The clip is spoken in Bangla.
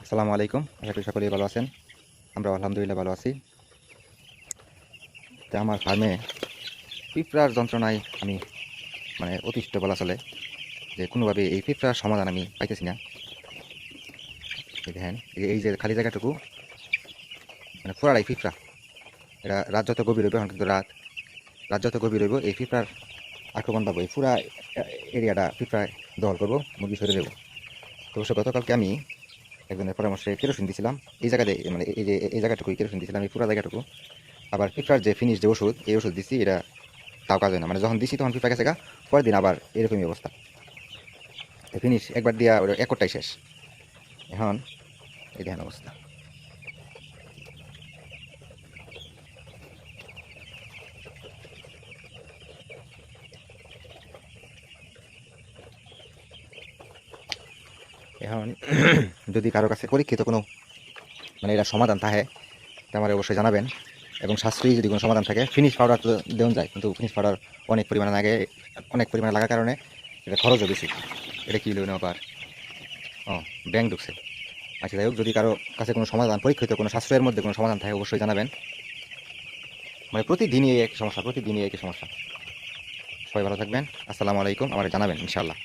আসসালামু আলাইকুম। আশা করি সকলেই ভালো আছেন। আমরা আলহামদুলিল্লাহ ভালো আছি। তো আমার ফার্মে পিঁপড়ার যন্ত্রণায় আমি অতিষ্ঠ বলা চলে, যে কোনোভাবে এই পিঁপড়ার সমাধান আমি পাইতেছি না। এই দেখেন, এই যে খালি জায়গাটুকু পুরাটাই পিঁপড়া। এটা রাত যত গভীর হইব, এখন কিন্তু রাত রাত যত গভীর হইব এই পিঁপড়ার আক্রমণ পাবো। এই পুরা এরিয়াটা পিঁপড়ায় দখল করবো, মুরগি সরে দেবো। তো অবশ্য গতকালকে আমি একজনের পরামর্শে কেরোসিন দিয়েছিলাম এই জায়গাতে, এই জায়গাটুকুই কেরোসিন দিয়েছিলাম, এই পুরা জায়গাটুকু। আবার পিঁপড়ার যে ফিনিশ যে ওষুধ, এই ওষুধ দিচ্ছি, এটা তাও কাজ হয় না। যখন দিছি তখন পিঁপড়া গেছে গা, পরের দিন আবার এরকমই অবস্থা। ফিনিশ একবার দিয়া ওর একটাই শেষ। এখন এই দেখেন অবস্থা। এখন যদি কারো কাছে পরীক্ষিত কোনো এরা সমাধান থাকে, তা আমার অবশ্যই জানাবেন। এবং সাশ্রয়ী যদি কোনো সমাধান থাকে, ফিনিশ পাউডার তো দেওয়া যায়, কিন্তু ফিনিশ পাউডার অনেক পরিমাণে লাগে, অনেক পরিমাণে লাগার কারণে এটা খরচও বেশি। এটা কি হলো আবার? ও, ব্যাংক ঢুকছে। আচ্ছা, যাই হোক, যদি কারো কাছে কোনো সমাধান, পরীক্ষিত কোনো সাশ্রয়ের মধ্যে কোনো সমাধান থাকে, অবশ্যই জানাবেন। প্রতিদিনই এই একই সমস্যা, প্রতিদিনই একই সমস্যা। সবাই ভালো থাকবেন। আসসালামু আলাইকুম। আমার জানাবেন ইনশাআল্লাহ।